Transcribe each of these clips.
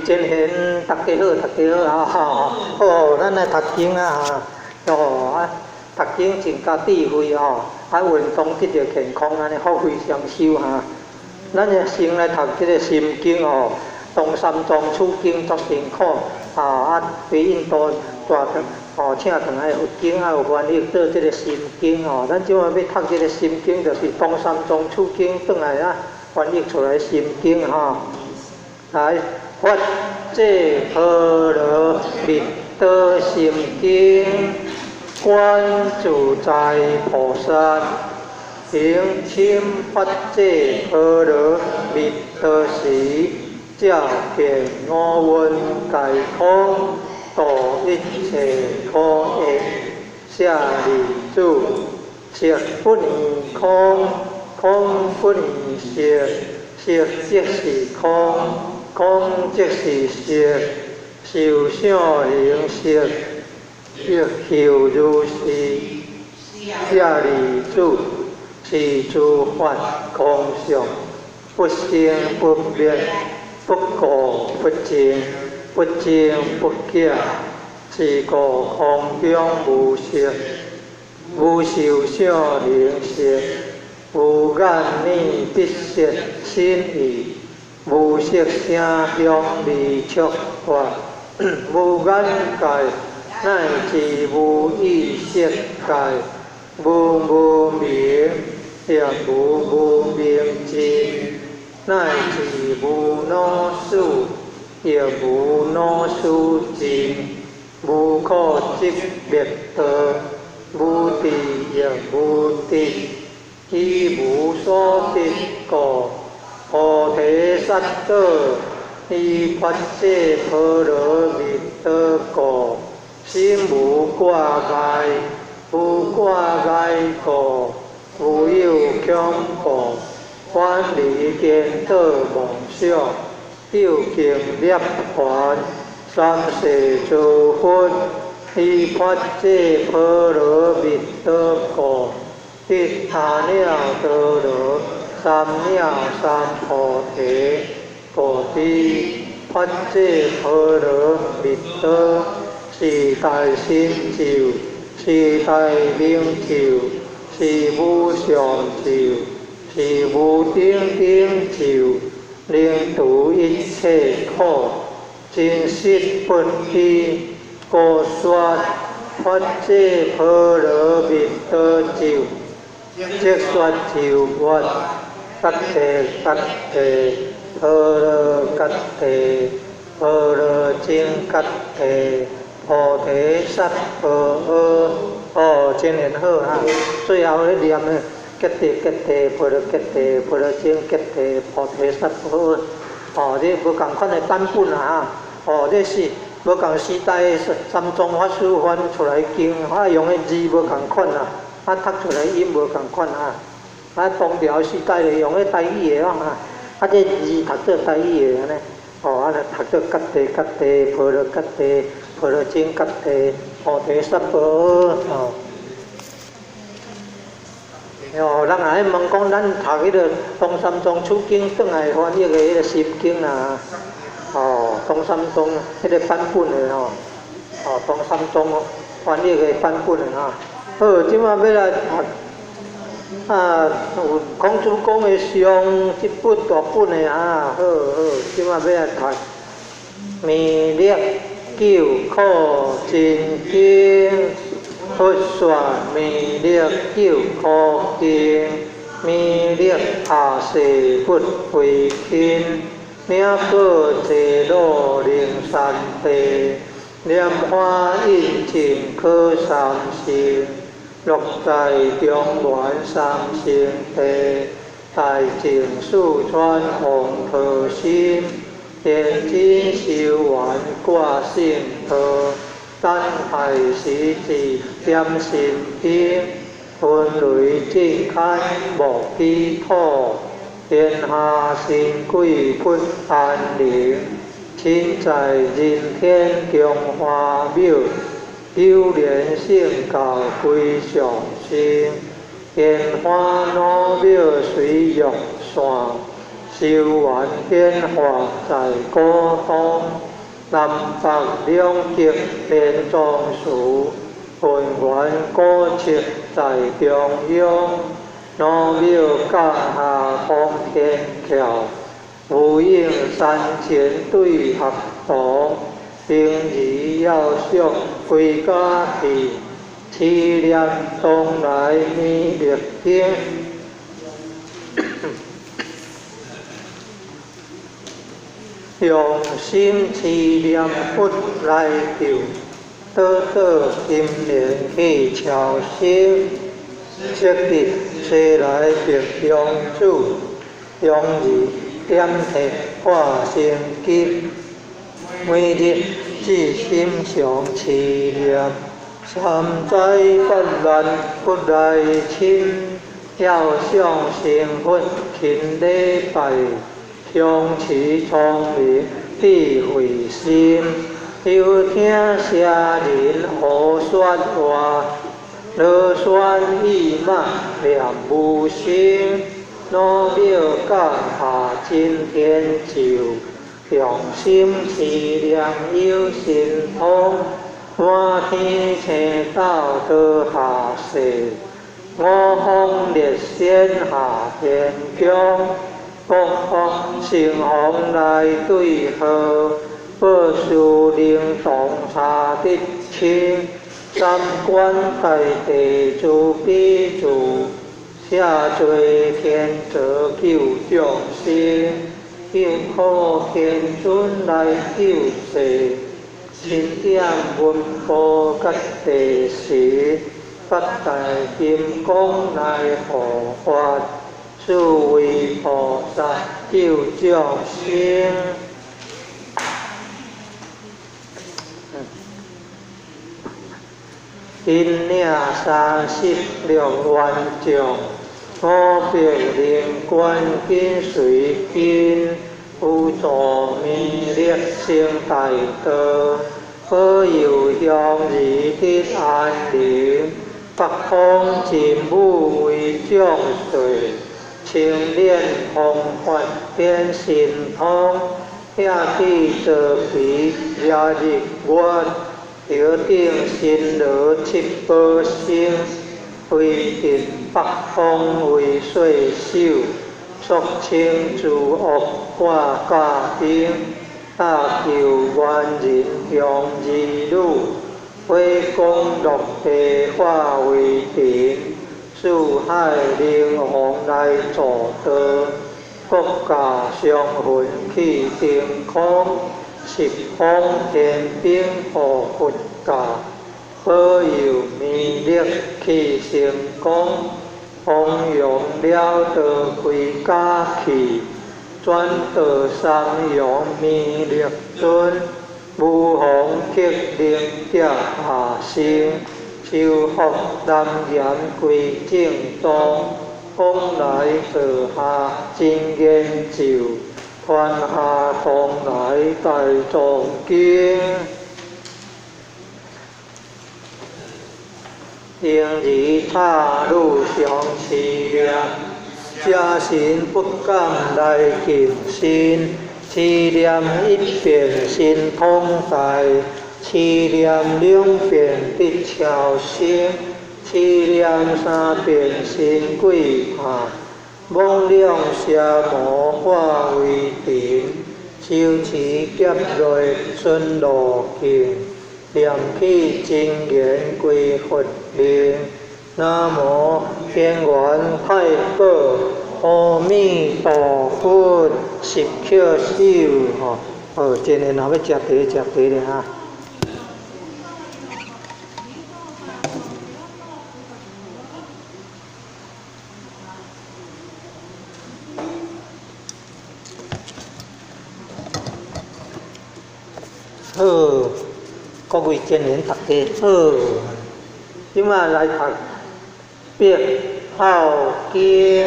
前贤大家好，大家好啊！哦，咱来读经啊！哦啊，读经增加智慧哦，啊运动得到健康，安尼福慧双修哈。咱也先来读这个心经哦，东三藏取经作辛苦啊！对印度大哦，请堂爱佛经啊有翻译做这个心经哦。咱即马要读这个心经，就是东三藏取经转来啊，翻译出来心经哈。来，佛这般若蜜多心经，观自在菩萨行深法这般若蜜多时，照见五蕴皆空，度一切苦厄。舍利子，色不异空，空不异色，色即是空。空即是色，受想行识，色后如是。舍利子，是诸法空相，不生不灭，不垢不净，不真不假，是故空中无色，无受想行识，无眼耳鼻舌身意。无色声香味触法，无眼界，乃至无意识界，无明，也无明尽，乃至无老死，也无老死尽，无苦集灭道，无地也无地，亦无所得故。菩提萨埵依法这般若蜜多故，心无挂碍，无挂碍故，无有恐怖，远离颠倒梦想，究竟涅槃。三世诸佛依法这般若蜜多故，得阿耨多罗三藐三菩提，菩提法这般若蜜多，是大成就，是大明就，是无上就，是无顶顶就，令度一切苦，真实不虚。故说法这般若蜜多就，即说就法。吉提吉提，般若吉提，般若真吉提，菩提萨婆诃。哦，真很好啊！最后咧念咧，吉提吉提，般若吉提，般若真吉提，菩提萨婆诃。哦，这无共款的版本啊！哦，这是无共时代三藏法师翻出来经，啊用的字无共款啊，啊读出来音无共款啊。啊，当朝时代咧用迄台语的啊，啊这字读做台语的安尼，哦，啊读做吉地吉地，般若吉地，般若真吉地，菩提萨婆诃哦。哦，人来问讲，咱读迄个东三藏取经转来翻译的迄个心经啊，哦，东三藏迄个版本的哦，哦，东三藏翻译的版本的啊。好，即马要来读。啊，有孔子讲的上一本大本的啊，好好，即马要来读《弥勒救苦真经》，佛说弥勒救苦经，弥勒下世不为亲，名报济罗灵山地，念花印净可三世。六在中原三圣地，大净四川红桃心，天津修完挂圣道，丹海时至点心经，分雷震开无彼土，天下神鬼不安宁，亲在人天供花庙。九莲圣教归上生，莲花老庙随玉线，修完变化在高东，南北两极连庄树，浑圆果实在中央。南庙降下方天桥，无影山前对合同。平日要想归家去，凄念东来弥勒经。用心凄念佛来求，得今年去朝圣。昔日西来别用主，用意点题化成金。每日至心常凄念，三灾不难不来亲。要想成佛勤礼拜，向持聪明必会心。又听舍人何说话，乐酸意马念无心。南庙降下真天照，用心凄念有神通。满天星斗得下世，五方列仙下天宫。各方圣皇来对贺，报树灵洞下得清。三观大地诸比主，下罪天者救众生。应可天尊来救世，亲点文波吉地时，八大金刚来护法，诸位菩萨救众生。因领36万众，五百灵官紧随紧。有助弥勒成大道，保佑乡里得安宁。北方真武为将帅，青莲弘法变神通。兄弟得比亚日月，得定新罗七宝星。为定北方为岁首。肃清诸恶挂家丁，大求元人向义女，为公乐地化为平，四海灵王来助道，国家相分去定空，十方天兵护佛家，保佑弥勒去成功。弘扬了得归家去，转得三阳弥勒尊。无妨克灵者下生，修福南严归正当。风来地下真言照，天下同来大壮经。应以他路上凄念，家神不敢来近身。凄念一遍心通大，凄念两遍得超生。凄念三遍心归怕，妄两邪魔化为定。修持劫来顺路径，念起真言归佛灵。南无天元太保阿弥陀佛，十巧手吼，今日若要食茶咧哈。好，各位今年读家好，今仔来读别好经，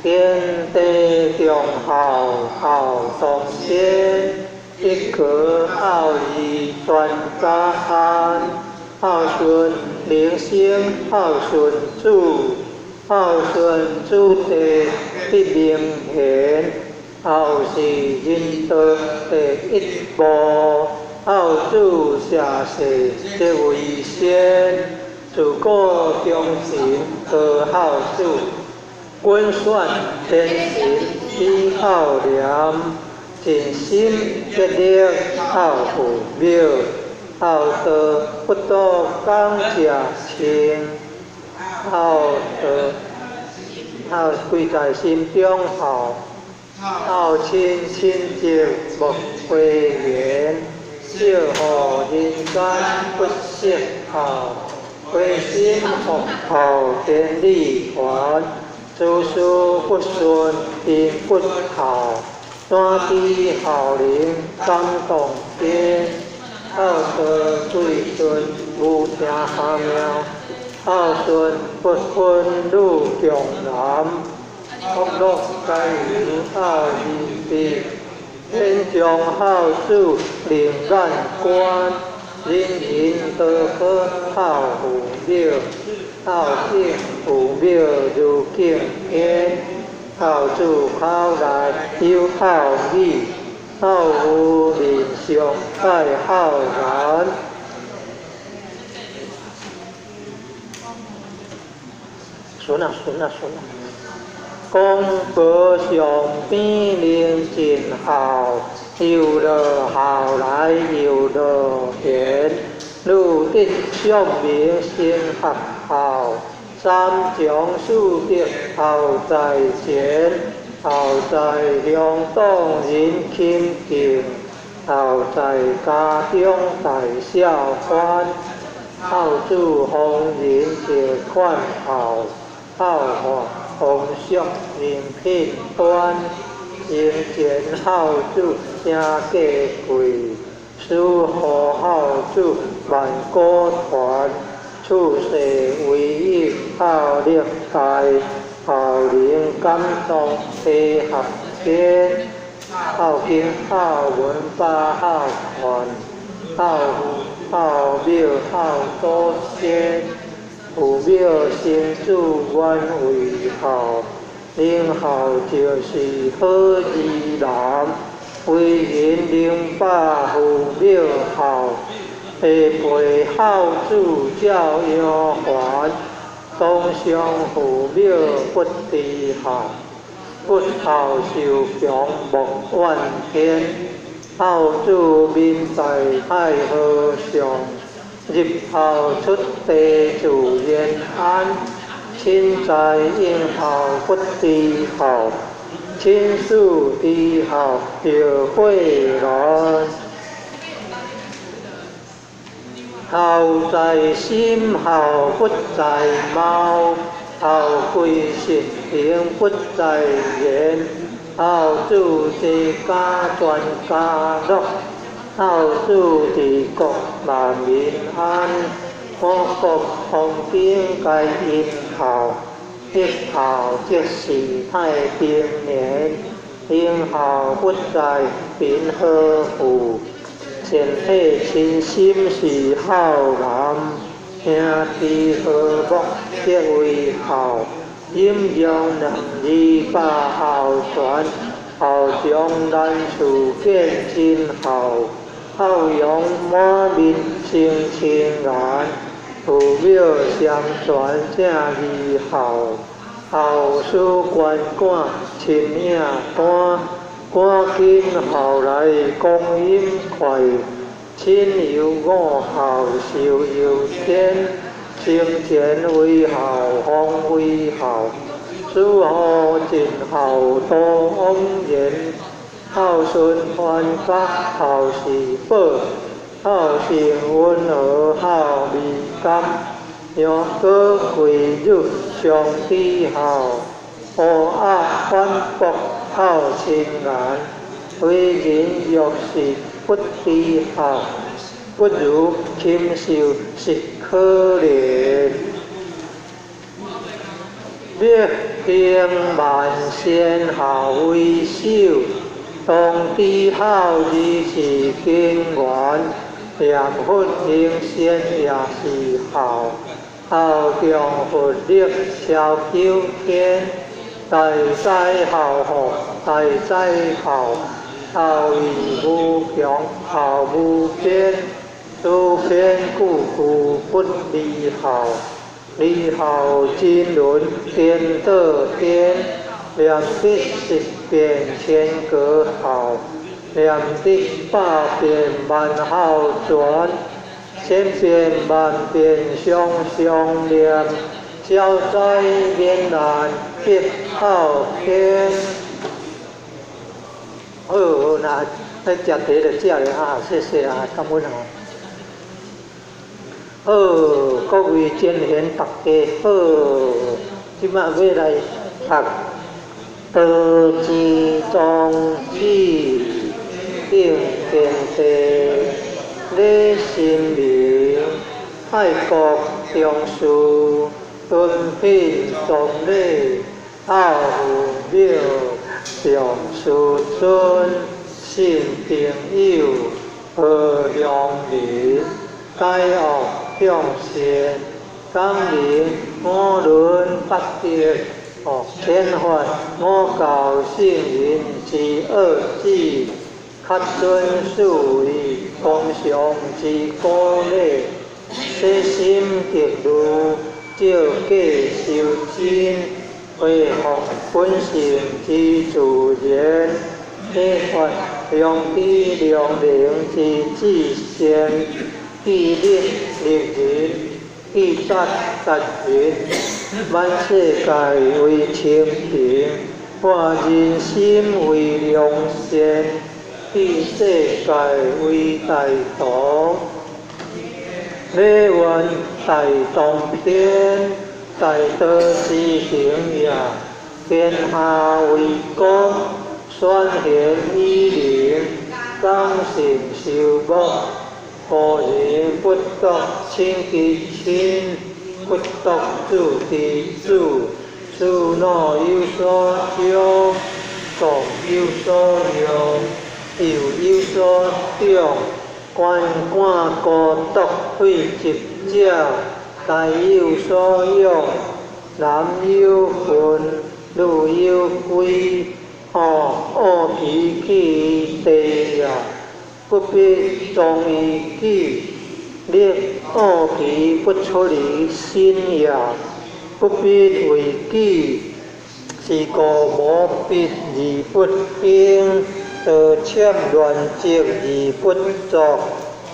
天地中好好同先，一颗好意传家安，孝顺灵性孝顺主，孝顺主地必灵贤，后是仁德第一步，后主社事即为先，自古忠臣和孝主，君选天神以孝廉，尽心竭力孝父母，孝道不多讲者亲，孝贵在心中孝亲亲情莫归远，少乎人间不惜孝，归心服孝天理还，诸事不顺应不孝，山地孝灵感动天，孝德贵尊无听下妙，孝顺不分女强男。福禄皆于孝义必，天将孝子令眼观，人人都可孝父母，孝敬父母如敬天，孝子口内有孝义，孝父面上带孝言。顺啊！公婆上边令尽孝，有乐孝来有乐贤，女德上明先合孝，三从四德孝在前，孝在乡党人亲近，孝在家中大小欢，孝子逢人皆款孝，孝化丰硕人品端，人前孝子正价贵，守护孝子万古传，处世唯一孝力大，孝灵感动地合天，孝经孝文八孝传，孝父孝母孝祖先。父母生子愿为孝，仁孝就是好儿男。为人能把父母孝，下辈孝子照样还。当上父母不知孝，不孝受强莫怨天。孝子面在太和尚。入孝出地自然安，亲在应孝不知孝，亲属知孝就慧然。孝在心，孝不在貌，孝贵实行不在言，孝子治家全家乐。孝子治国万民安，我国风景该因孝，一孝即是太平年。因孝不在贫和富，全体亲心是孝男。兄弟和睦即为孝，阴阳两义把孝传，孝将咱厝建真孝。孝养满面生清颜，父母相传正义孝。孝事官管亲影单，赶紧孝来光阴快。亲有五孝寿有天，生前为孝，方为孝。子后尽孝多恩言。孝顺传家孝是宝，孝成温和孝美感，让哥贵日上帝孝，乌鸦反驳孝亲颜，为人若是不知孝，不如禽兽是可怜。灭平万仙孝为首。当知孝义是根源，念佛行善也是孝。孝强佛力超九天，代代孝护大灾后，后以无强，后无边，诸边故故不离后，离后金轮颠得颠，两地十变千隔后，两地八变万后转，千变万变相相念，消灾免难必后天。那吃茶就吃了哈，谢谢啊，感恩啊。各位前贤大家好，今晚要来读《道之宗旨应见地礼心明，爱国忠恕，敦品忠礼，孝父母，重师尊，信朋友，和良民，解恶向善，讲明五伦八德，遣发五教圣人之恶旨，较遵守以公常之鼓励，悉心极虑，照假修真，维护本性之自然，启发良知良能之至善，既立立人，既达达人，万世界为清平，化人心为良善，替世界为大同。礼愿大同天，大德之行也，天下为公，宣贤以灵，刚性修睦，故人不得亲其亲，不得助其助，处内有所将，众有所用，又有所长。官官孤独废疾者，大有所用，男有分，女有归，恶脾气地也，不必忠于己，烈恶脾不出离心也，不必为己，是故无必而不应。得欠乱迹而不作，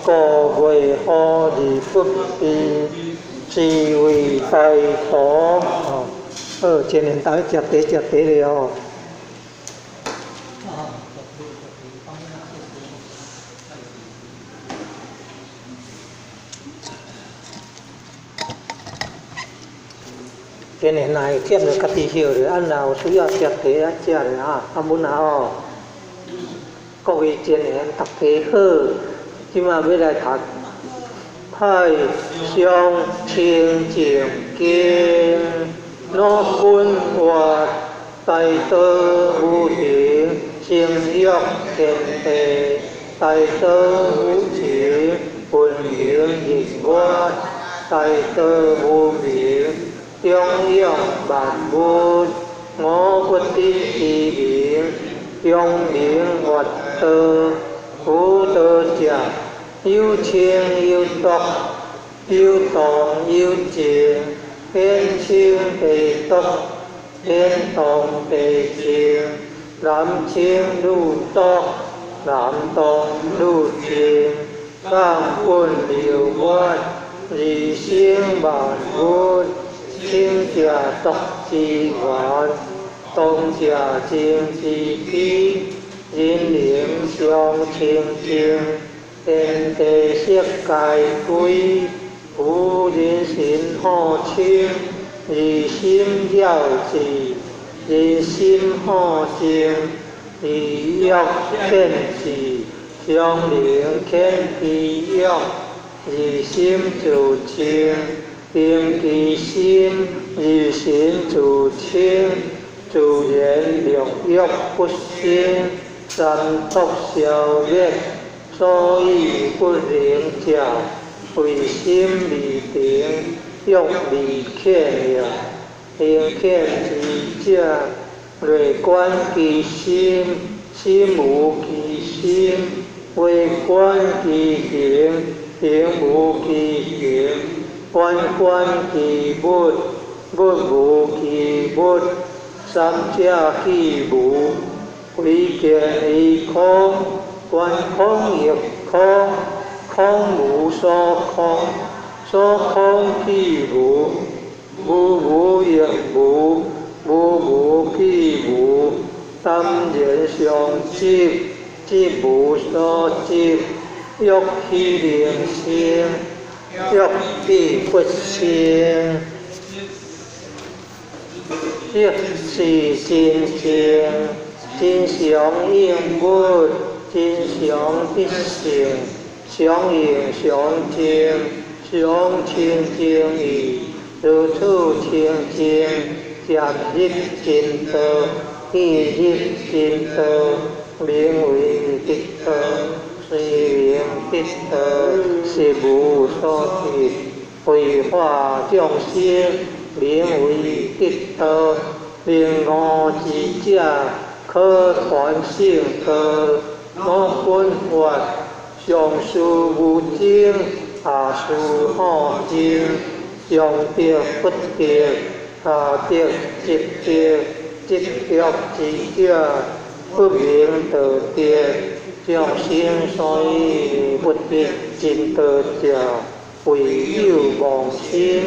故为恶而不避，是为大同。今年大家吃茶了。今年来欠了家己烧的，按老需要吃茶啊吃的啊，感恩啊各位前贤大家好，今晚要来读《太上清净經》，若君話大道無形，性欲天地，大道無情，本形亦我，大道無名，中養萬物，我不知其名，中名惑道，無道者，有情有毒，有動有靜，偏情被毒，偏動被情，男情如毒，男動如情，感本流滿，而生萬物，情者毒之源，動者情之基。人靈相清淨，天地色界歸，故人心可清，而心要智，而心可靜，而欲見智，相靈見其欲，而心自清，定其心，而心自清，自然良欲不生。三毒消灭，所以不灵者，为心未定，欲未见也。灵见之者，瑞观其心，心无其心；微观其形，形无其形；观观其物，物无其物。三者既无，唯见于空。观空亦空，空无所空，所空既无，无无亦无，无无既无。当然相即，即无所即。欲其灵性，欲必不生。即是真性，真常应物，真常必成，常应常静，常清净义，如此清净，渐入真道，意入真道，名为得道。虽名得道，实无所得，为化众生，名为得道。名五之者，可传圣道，五分法，上师无精，下师好精，上得不得，下得即得，即得之者，不明道德。众生所以不得真道者，唯有妄心，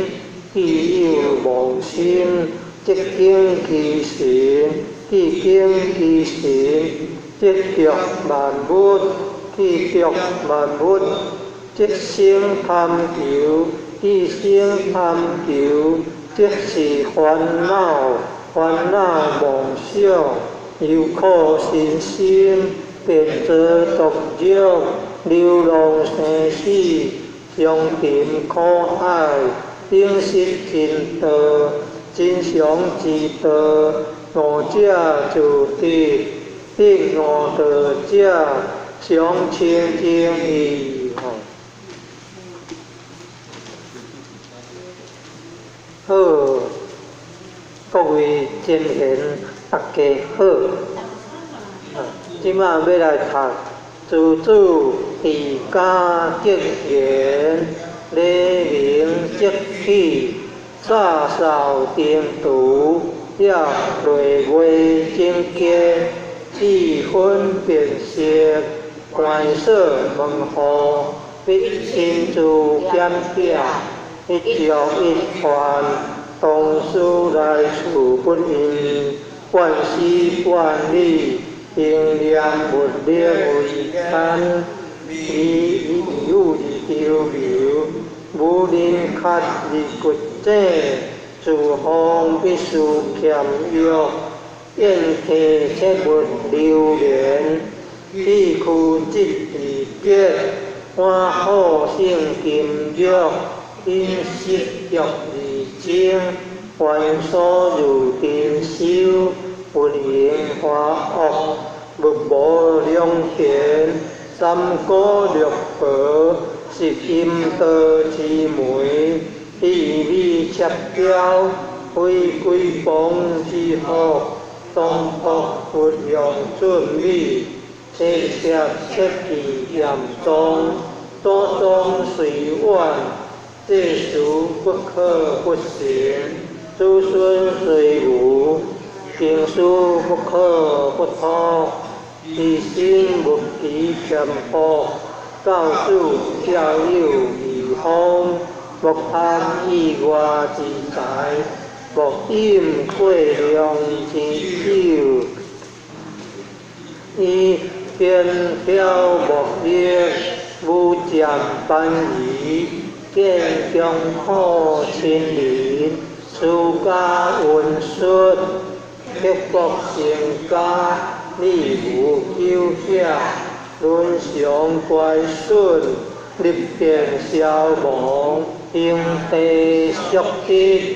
既有妄心，即经其行，既经其行，即着万物，既着万物，即生贪求，既生贪求，即是烦恼，烦恼妄想，有苦心心。变作毒药，流浪生死，常沉苦海，顶失真道，真常之道，五者自得，得五道者，常清净义。好，各位真贤，大家好。今晚要来读诸子治家结缘，礼明即起，早扫定途，要累月精结，智分辨色，观色问候，必亲自检点，一朝一饭，同事来处不应，万事万里。应念不念为干，以有丢流，无人咳而骨者，自方必须欠约，宴客切勿流连，必苦即而结，换好性金玉，因失欲而精，凡所如定修。不言化恶，不无良田，三果六宝，是阴道之门，地理切标，非归邦之福，东福不用准美，切切切其严重，多中随万，这事不可不行，子孙虽无。经书不可不通，其心不其偏颇，教主教友义风，莫贪意外之财，莫饮贵良之酒，以偏挑莫劣，无见般宜，见强好亲邻，出家文顺。克福成家，利无休下，伦常乖顺，立变消亡，应地属地，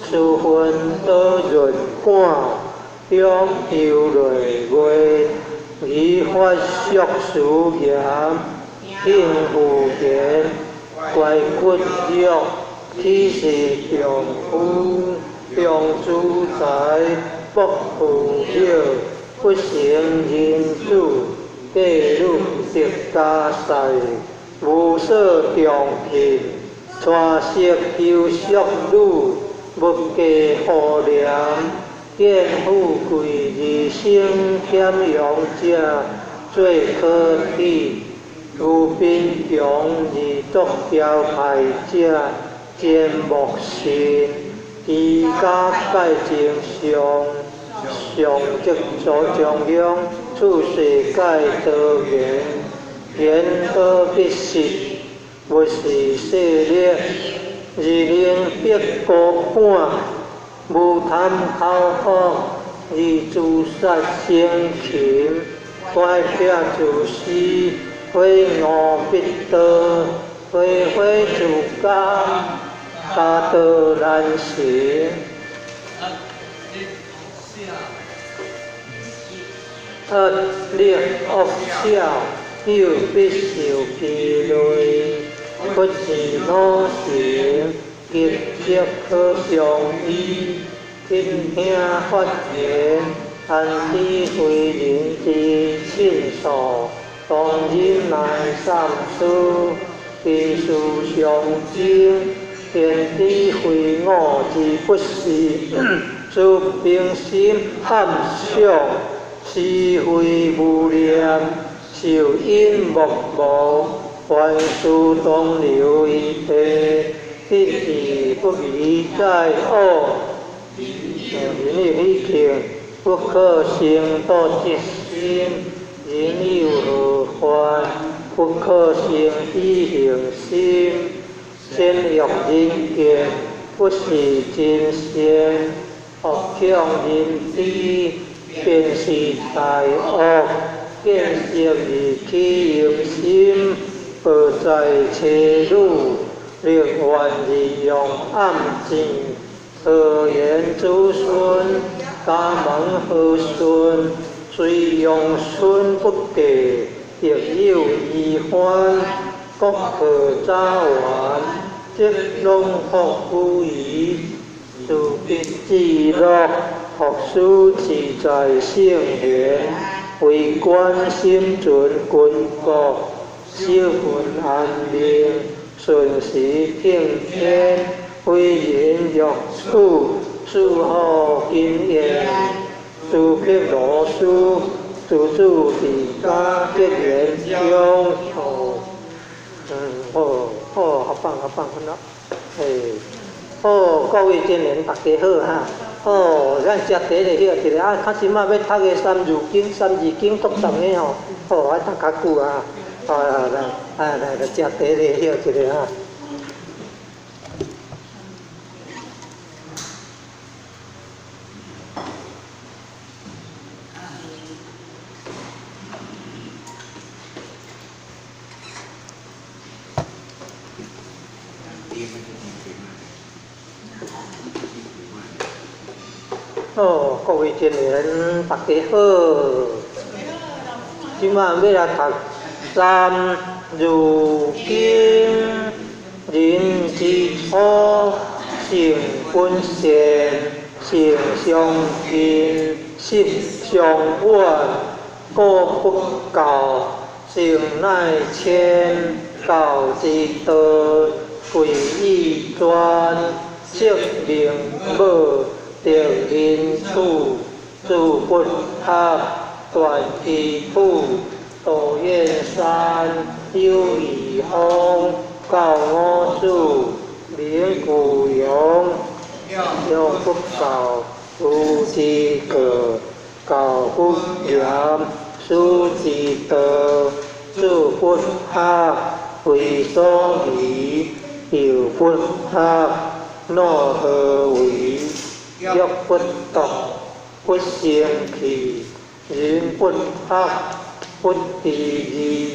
处分多润感，中有累月，以法属事业，应付言，乖骨肉，体是丈夫，丈主宰。不富有，不成人主，计律直加塞，无所重聘，传色求淑女，物价互廉，见富贵而生俭用者，最可耻。有贫穷而作标派者，见莫信。其家改正上则所中央，处世改多言，言多必实，不是细略。日令必高官，无贪口好，而自杀生禽，乖僻自私，非我必得，非自甘，家道难行。恶劣恶笑，又必受其累，不是我行，亦即可相依。亲兄发言，安知非人之亲属？当今乃三思，其事上精，天地非我之不是，自平心暗想，是非无念，受因莫无，凡事当留一地，必之不宜在恶。人有敬，不可生多之心。人有何患？不可生以行心。先欲人见，不是真善。恶强人知，便是大恶。见色而起淫心，不在切入，令愿利用暗境。何言子孙？家门和顺，虽用孙不给，亦有遗患。国可早完，即弄福不移。自必自乐，学书自在圣贤。为官心存君国，小份安宁，顺时听天。为人若处，事后经验，自辟罗书，自主地家，结缘相处。好棒，好棒，很好。各位青年，大家好哈。咱食茶就晓一个啊，较心仔要读个三字经读som个吼，爱读较久啊。来，食茶就晓一个哈。各位青年，大家好。今晚要来读三字经，人之初，性本善，性相近，习相远，故不教，性乃迁，教之道，贵以专，识明母。定人处，自不学，断其谱。道燕山，有义风，教我主，名古勇。若不教，无之过；教不严，书之道。自不学，为所宜；又不学，奈何为？若不读，不生气；人不学，不知义。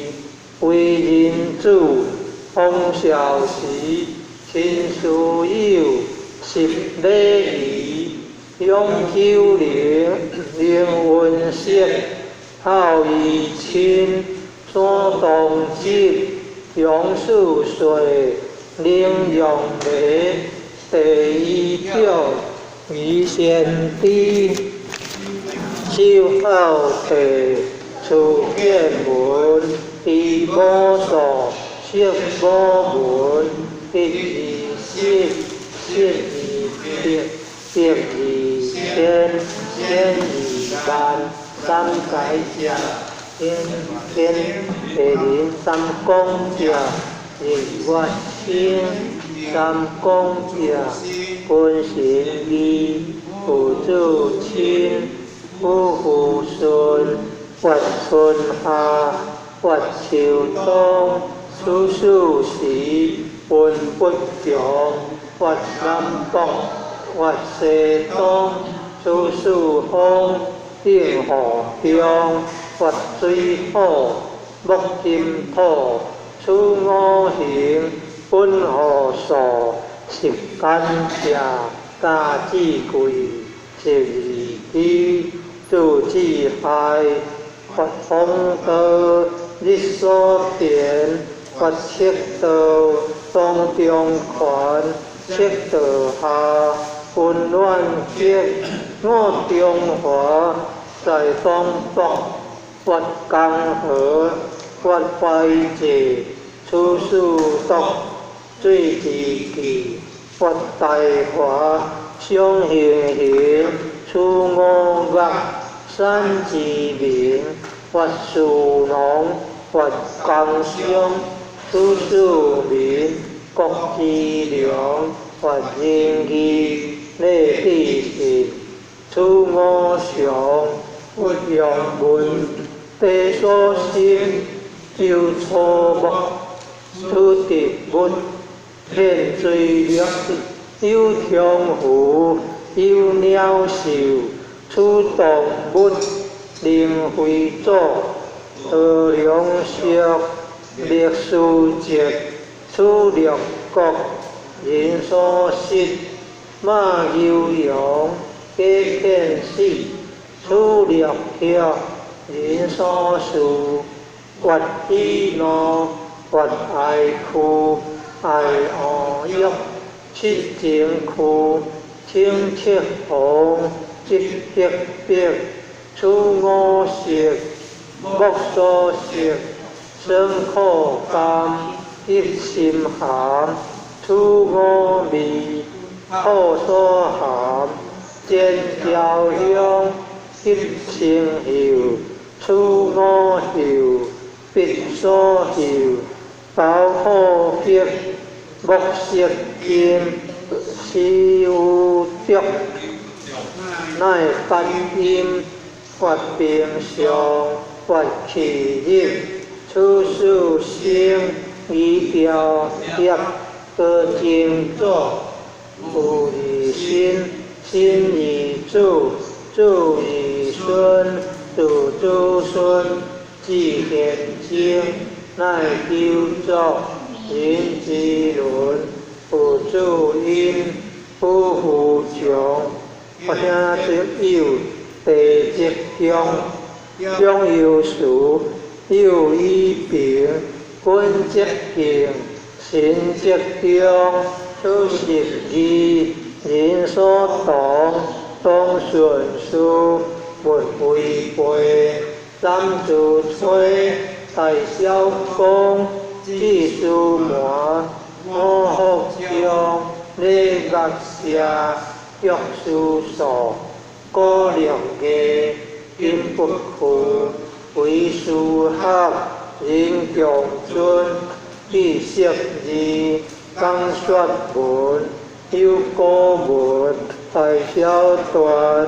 为人主，奉孝时，亲师友，习礼仪，永久灵，令温习，孝义亲，山东积，杨树岁，令用礼，第一条。于先帝修好地，处见闻，地无所，色无闻，一而色，色而别，别而仙，仙而万，三界者，天天地人三公者，日月星，三公者，君神义，父子亲，夫妇顺，月春夏，月秋冬，处暑时，分不强，月南北，月西东，处暑风，定河中，月水火，木金土，处五行，本河数，十干者，家子贵，十二支，主子害，发风道，日所田，发赤道，东中权，赤道下，温暖极，五中华，在东北，月江河，月怀济，处暑毒，水之纪，月大华，相形形，处五岳，山之名，月树农，月江乡，处暑民，国之良，月仁义，礼智信，处五常，月阳文，地所生，有草木，处植物，天水绿，有虫鱼，有鸟兽，处动物，灵非祖，河龙属，历史节，处六国，人所食，马牛羊，鸡犬死，处六合，人所事，月喜怒，月爱哭，爱恶欲，七情苦，清赤红，积极白，处五色，木所食，生苦甘，一心寒，处五味，口所含，尖椒香，一清臭，处五嗅，鼻所嗅，包好血，木色金，死有毒，乃八阴，月平常，月气日，处暑生，以调业，各精作，父以心，心以主，主以孙，主子孙，继贤经，乃九族，人之伦，父子因，夫妇强，发声即有，地即强，强有数，有以平，君即敬，神即中，处十义，人所同，当顺序，文为备，三自吹，大小公，智书满，五福中，礼乐社，玉书数，高良艺，金不负，为书合，人强尊，知识字，讲说文，有古文，大小段，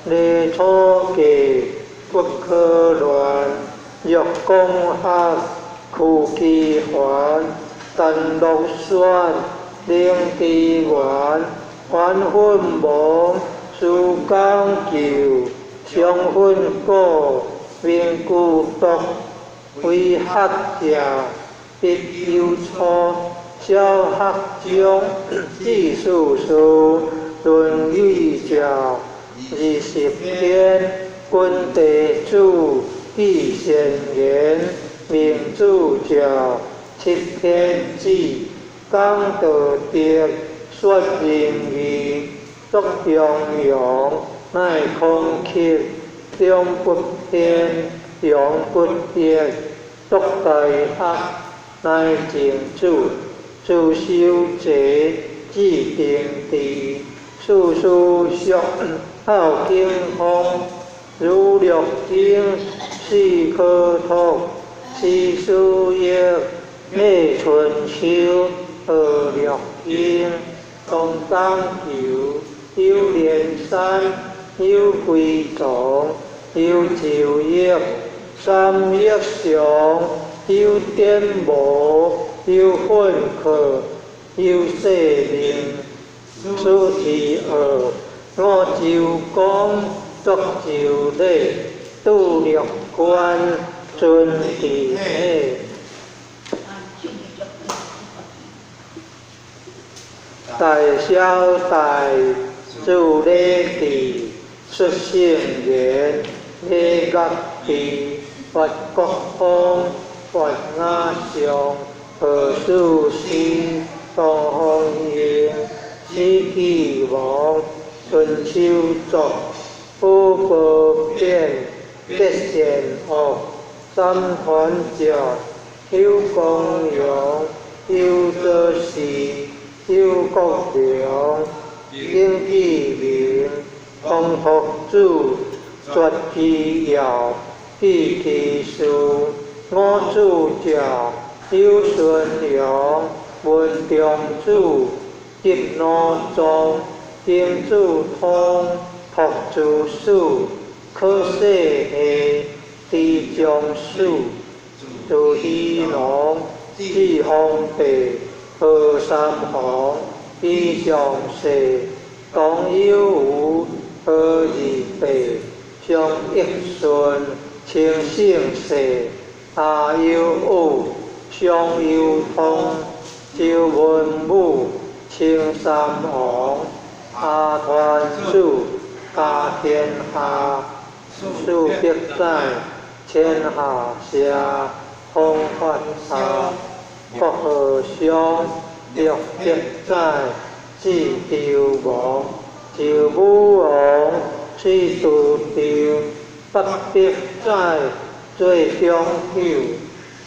礼错记，不可乱，若公学，苦其还，但落选，灵之源，还分亡，事讲究，相分果，名故毒，为学者，必有错，小学中，记数数，论语教，20篇，君地主，记贤言，明主教，7篇止，讲道德，说仁义，作中庸，乃空隙，中不偏，阳不跌，独大厄，乃静主，自修者至定地，事事属好经风，如六经，四科通，四书业，内春秋，二六经，东江球，有连山，有归宗，有昼夜，三业上，有颠簸，有混合，有色令，此其二。我就讲作就礼，度六观，尊地内。大小大，自礼地，出圣言，礼乐地，佛国风，佛雅上，何事师，东方应，四季王。春秋作，不不变，必善恶，三团结，有功用，有则事，有国良，应其名，同托主，绝其要，避其数，我主教，有顺良，文中主，执诺中。经主通，托主数，可舍下，地将数，主地农，地方地，河三行，地上世，讲有无，何以备，上一顺，清性世，下有有，上有通，朝文武，清三行。阿团主，家天下，数必在，天下下，风法下，国和相，六必在，至朝王，朝武王，四都朝，北必在，最中口，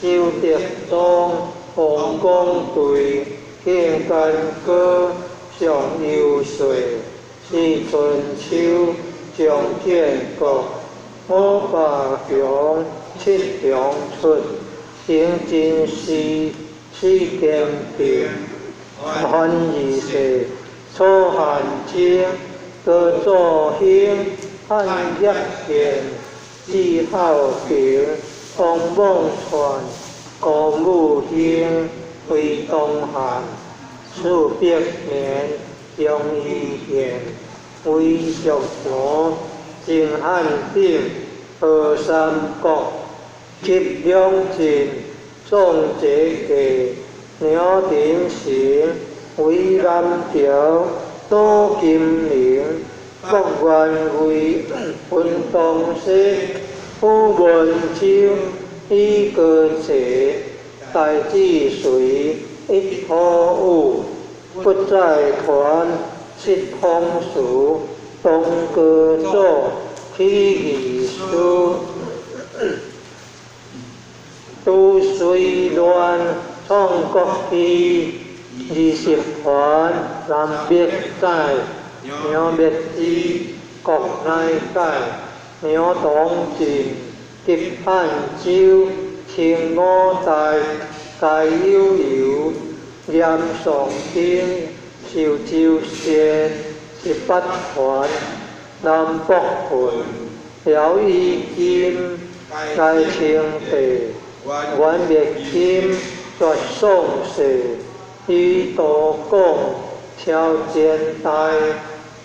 周德东，王公队，天干戈。上游水，四春秋，将建国，五霸强，七阳春，行进士，四天平，汉二世，楚汉卿，各作兴，汉一贤，至孝平，王莽传，国武兴，为东汉。数百年，将伊现，为蜀国，晋汉鼎，河三国，集两晋，众皆计，鸟鼎盛，为南朝，多金陵，国元为分东西，夫文州，以歌节，大治隋。一可恶，不再团，七风俗，东歌作，起义书，都隋乱，创国基，20团，南别在，苗别之，国内改，苗东晋，吉汉州，清五代。大悠悠，念上经，受周县，18团，南北郡，辽夷金，大清地，元灭金，绝宋世，以道讲，超前代，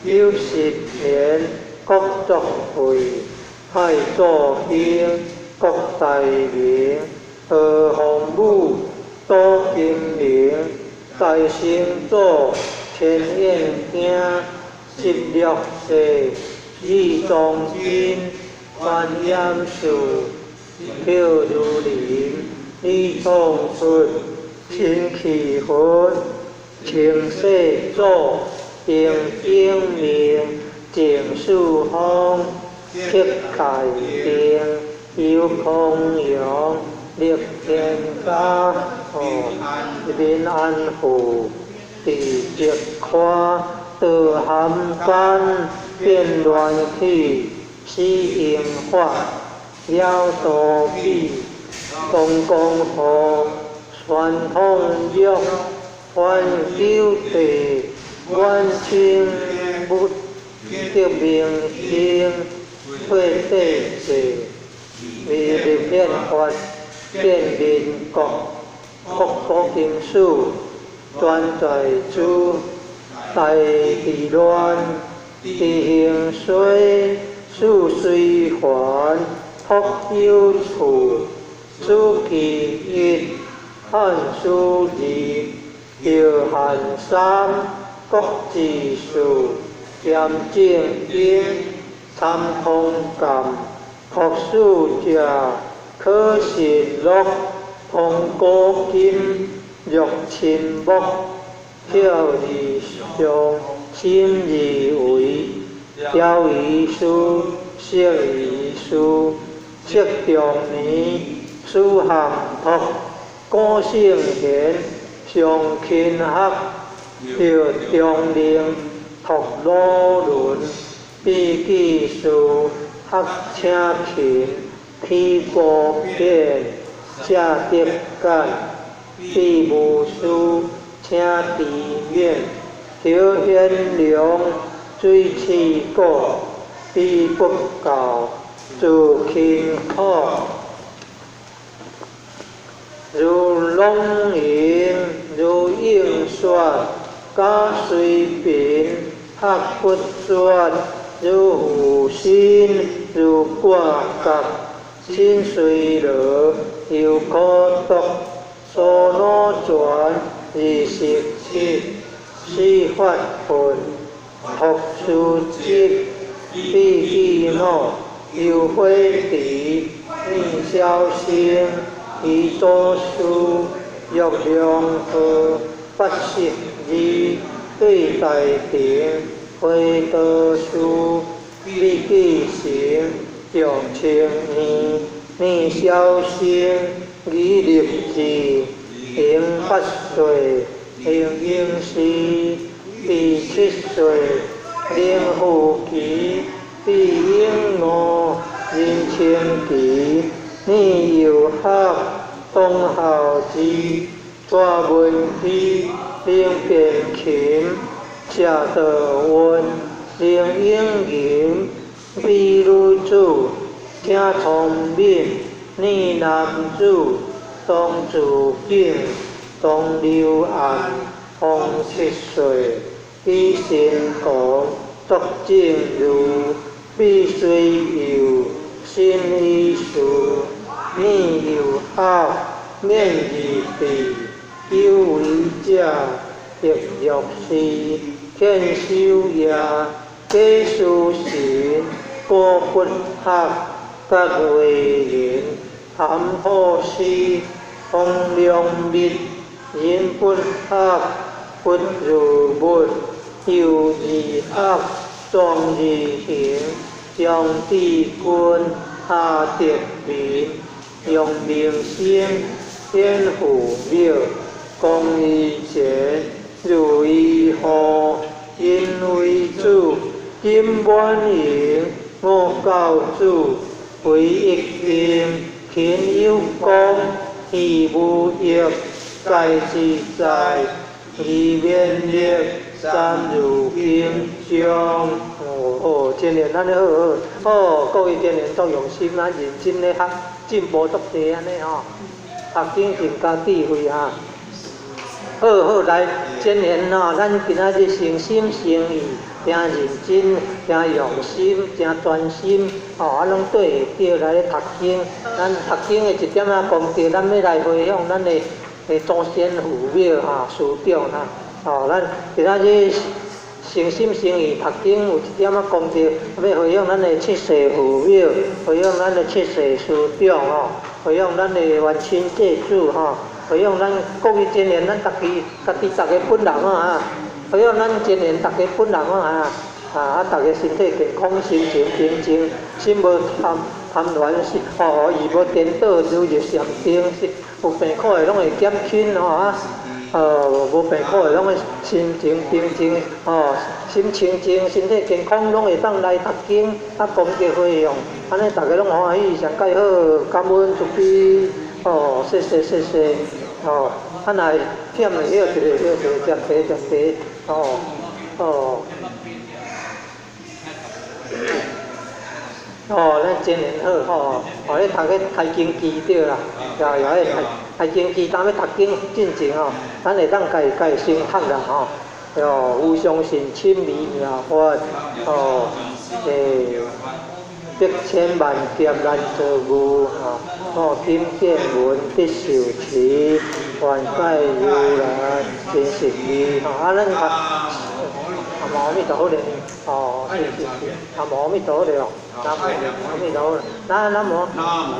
有10年，国作会，太祖兴，国大明。何鸿武，多金陵，大成祖，天燕京，16世，李宗金，观音树，票如林，李宗顺，清气魂，清世祖，平英明，郑树芳， thiết cải tiền yêu không yếu liệt thiên ca bình an phủ tỷ diệt khoa từ hàm can biên đoàn thị si yếm họa giao tổ kỳ công công hồ xoan thông dốc hoàn cứu tề quan chuyên bút tiêu biên thiên thuê tề tề vì điều kiện hoạt kiện bình cọc cọc có kim su toàn trời chu tại tỷ đoan tỷ hiền xuôi su suy hoán thóc yêu thủ su kỳ ít hàn su dị hiệu hàn sam cốc chỉ su kiam chiên yên tham thông cảm học su trà khơ xịn lốc thông cố kim dọc chín bốc theo đi sông chim gì ủi theo ý su siêu ý su chiếc tiểu ní su hàng thọc có siêng hiến xiong kinh hắc hiệu tiểu điên thọc đô đồn bi kỳ su hắc cha khiến thi bồ kiện cha tiếp cận thi bù su cha tỷ nguyện thiếu hiến liễu duy trì cổ đi quốc cầu dù kinh kho dù long yên dù yên soạn ca suy biến hạc phút soạn dù hủ xin dù quả cặp xin suy đỡ yêu có tộc số nó chuẩn gì xịt xịt si hoạt hồn học su chiết phi kỳ nọ yêu huê tỷ ninh xiao xiên ý tô su dọc đường thơ phát xịt di tùy tài tiếng huê tơ su vi kỳ xiên tiểu chiên ni xiao xiên ghi điệp gì tiếng phát xuề tiếng yên si vì chết rồi liên hồ ký vì yên ngô liên thiên ký ni yêu hạc tông hào chi choa buồn thi liên biển kiếm trả tờ quân liên yên kiếm vì lưu trụ cha thông biên ni nam trụ tông chủ biên tông điều ảnh phong chết rồi khi xin có tóc chiên dù bi suy yêu xin y su ni yêu hao miên dị tỷ yêu lý cha tiệc dọc si khen siêu già kế su xỉn cô quân hạc các vị liên thám hồ si phong liông bít diễn quân hạc quân dù bột yêu gì ác trong gì hiến trong ti quân hà tiệt bí dòng miền xiên thiên hủ biểu công y chế dù y hồ yên uy chủ kim quan yến ngô cao chủ quý ích viên khiến yêu công thì bù yếp cải trì dài đi biên liệt san dù kim chương今年咱咧各位今年都用心啊，认真咧学，进步足济安尼吼，学经增加智慧啊。好来，今年吼，咱今仔日诚心诚意，真认真，真用心，真专心，拢对着来咧读经。咱读经的一点仔功德，咱要来回向咱的祖先父母师长咱今仔日诚心诚意读经，有一点仔功德，要回向咱的七世父母，回向咱的七世师长回向咱的冤亲债主回向咱各位今年咱家己大家本人回向咱今年大家本人大家身体健康，心情平静，心无贪恋，意无颠倒，如入禅定，有病苦的拢会减轻无病苦的拢会心情平静，心清净，身体健康，拢会当来读经，功德回向，安尼大家拢欢喜，上介好，感恩慈悲，谢谢，咱来忝了，歇一下，接题，咱真很好你读个台经记对啦，迄台经记，当要读经进前咱会当家先读啦无相信，亲离妙法，百千万劫难遭遇，听见闻必受持，愿解如来真实义，咱读阿弥陀佛咧，是，阿弥陀佛咧南无阿弥陀佛，南无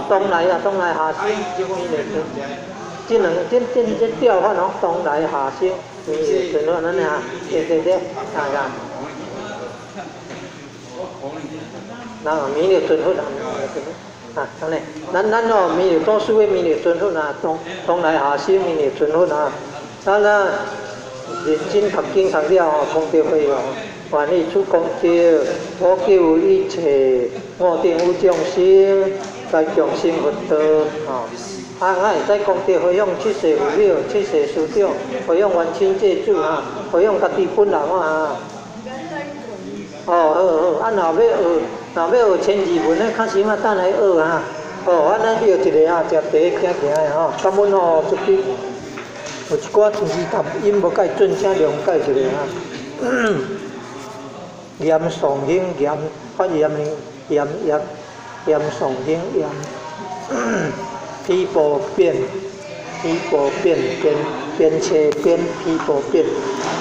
东来下生弥勒尊，这调法东来下生弥勒尊，咱对，弥勒尊佛当然，咱弥勒多数的弥勒尊佛东来下生弥勒尊佛咱认真读经读了功德回向，愿力出功德，普救一切我定有众生，在众生佛道会使功德回向七世父母、七世师长，回向冤亲债主回向家己本人好，若要学千字文较时仔等来学咱约一个食茶行的感恩出去。有一寡字读音无介准，请谅解一下严上兴严，发严上兴严，披波变，鞭车鞭，披波变。